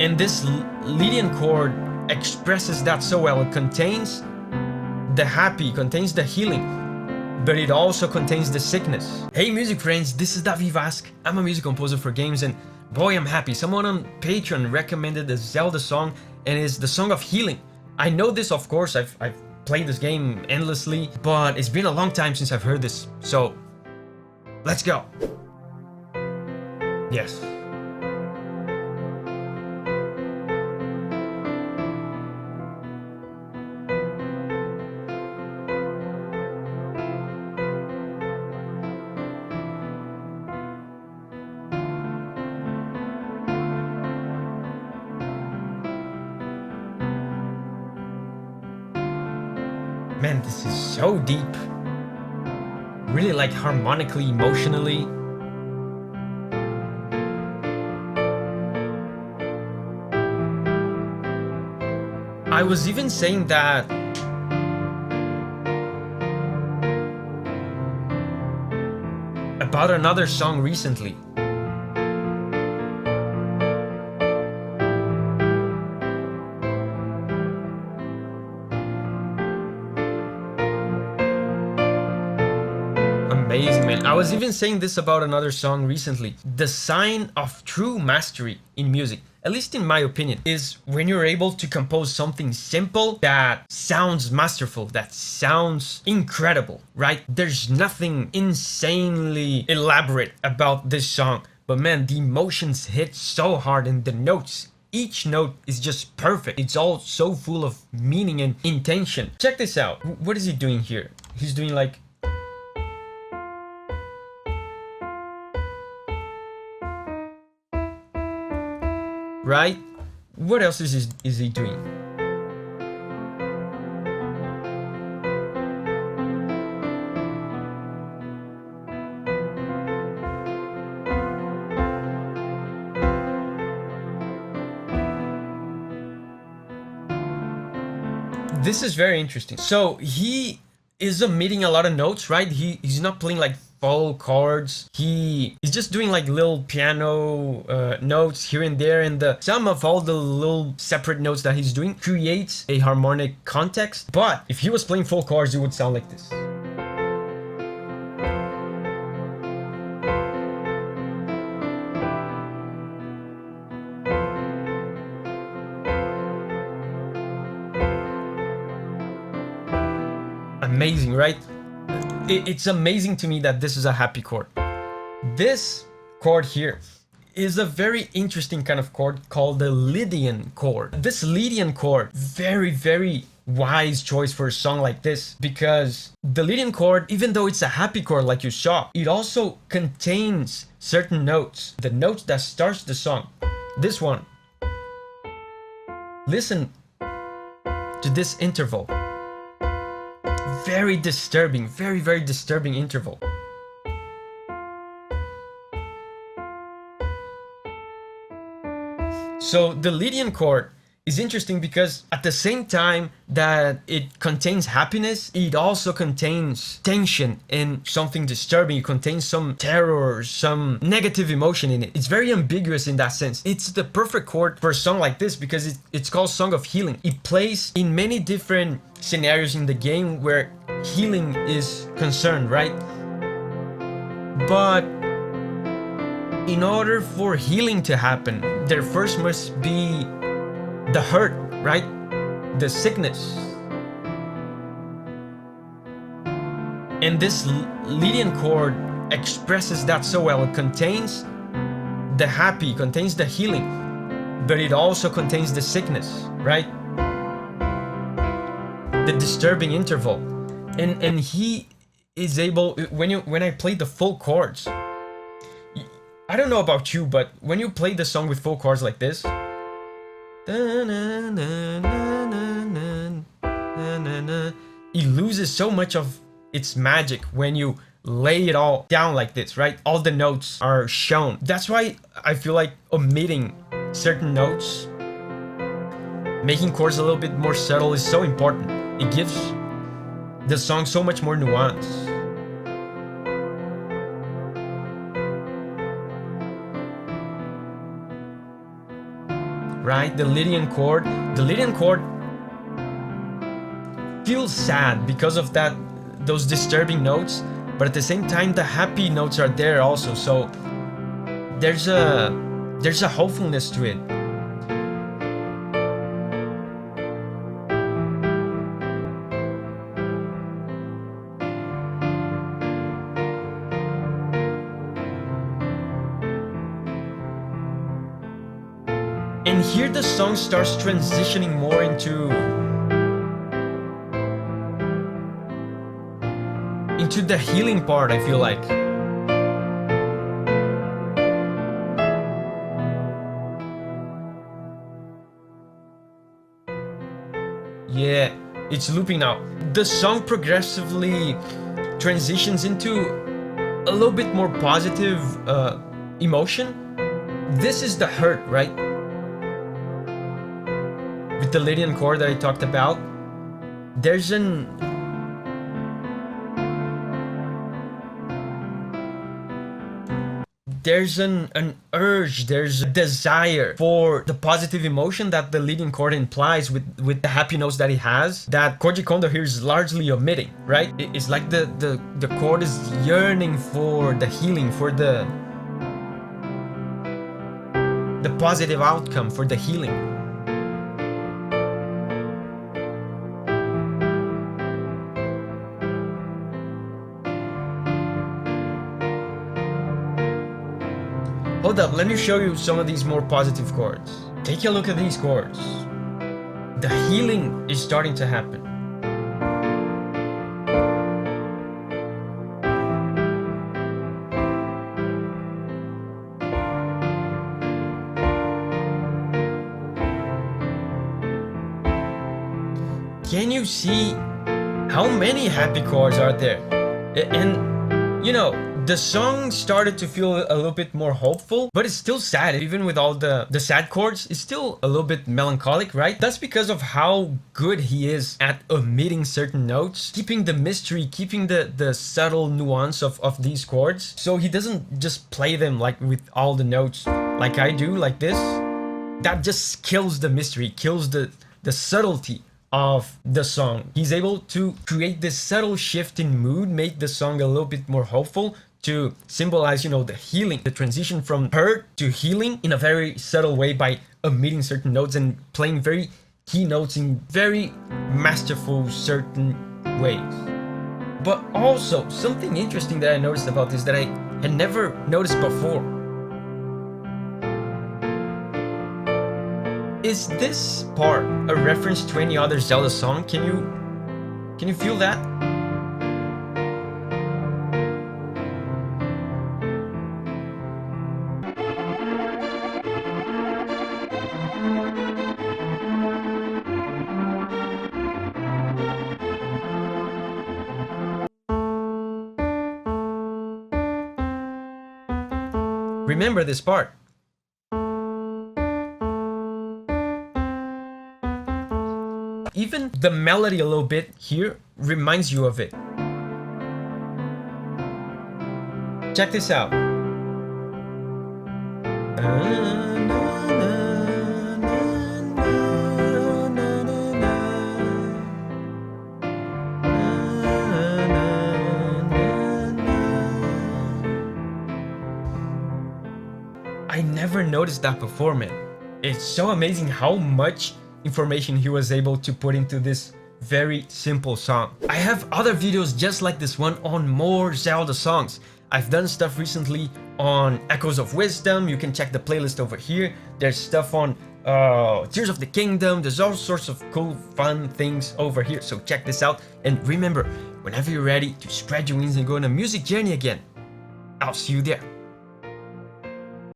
And this Lydian chord expresses that so well. It contains the happy, contains the healing, but it also contains the sickness. Hey music friends, this is Davi Vasc. I'm a music composer for games, and boy, I'm happy. Someone on Patreon recommended a Zelda song, and it's the Song of Healing. I know this, of course, I've played this game endlessly, but it's been a long time since I've heard this, so let's go. Yes. Man, this is so deep. Really like harmonically, emotionally. I was even saying that about another song recently. Amazing, man. I was even saying this about another song recently. The sign of true mastery in music, at least in my opinion, is when you're able to compose something simple that sounds masterful, that sounds incredible, right? There's nothing insanely elaborate about this song, but man, the emotions hit so hard, and the notes, each note is just perfect. It's all so full of meaning and intention. Check this out. What is he doing here? He's doing like... right? What else is he doing? This is very interesting. So he is omitting a lot of notes, right? He's not playing like full chords. He's just doing like little piano notes here and there, and the sum of all the little separate notes that he's doing creates a harmonic context. But if he was playing full chords, it would sound like this. Amazing, right? It's amazing to me that this is a happy chord. This chord here is a very interesting kind of chord called the Lydian Chord. This Lydian chord, very wise choice for a song like this, because the Lydian chord, even though it's a happy chord like you saw, it also contains certain notes, the notes that starts the song. This one. Listen to this interval. Very disturbing, very disturbing interval. So the Lydian chord is interesting because at the same time that it contains happiness, it also contains tension and something disturbing. It contains some terror, some negative emotion in it. It's very ambiguous in that sense. It's the perfect chord for a song like this because it's called Song of Healing. It plays in many different scenarios in the game where healing is concerned, right? But in order for healing to happen, there first must be the hurt, right? The sickness. And this Lydian chord expresses that so well. It contains the happy, contains the healing, but it also contains the sickness, right? The disturbing interval. And he is able, when I play the full chords, I don't know about you, but when you play the song with full chords like this, it loses so much of its magic when you lay it all down like this, right? All the notes are shown. That's why I feel like omitting certain notes, making chords a little bit more subtle, is so important. It gives the song so much more nuance. right? The Lydian Chord. The Lydian Chord feels sad because of those disturbing notes, but at the same time the happy notes are there also. So there's a hopefulness to it. And here the song starts transitioning more into the healing part, I feel like. Yeah, it's looping now. The song progressively transitions into a little bit more positive emotion. This is the hurt, right? With the Lydian Chord that I talked about, there's an urge, there's a desire for the positive emotion that the Lydian Chord implies with the happy notes that it has, that Koji Kondo here is largely omitting, right? It's like the chord is yearning for the healing, for the positive outcome, for the healing. Hold up, let me show you some of these more positive chords. Take a look at these chords. The healing is starting to happen. Can you see how many happy chords are there? And, you know, the song started to feel a little bit more hopeful, but it's still sad. Even with all the sad chords, it's still a little bit melancholic, right? That's because of how good he is at omitting certain notes, keeping the mystery, keeping the subtle nuance of these chords. So he doesn't just play them like with all the notes like I do, like this. That just kills the mystery, kills the subtlety of the song. He's able to create this subtle shift in mood, make the song a little bit more hopeful, to symbolize, you know, the healing, the transition from hurt to healing in a very subtle way by omitting certain notes and playing very key notes in very masterful certain ways. But also, something interesting that I noticed about this that I had never noticed before is this part a reference to any other Zelda song? Can you feel that? Remember this part. Even the melody a little bit here reminds you of it. Check this out. I never noticed that before, man. It's so amazing how much information he was able to put into this very simple song. I have other videos just like this one on more Zelda songs. I've done stuff recently on Echoes of Wisdom. You can check the playlist over here. There's stuff on Tears of the Kingdom. There's all sorts of cool, fun things over here. So check this out. And remember, whenever you're ready to spread your wings and go on a music journey again, I'll see you there.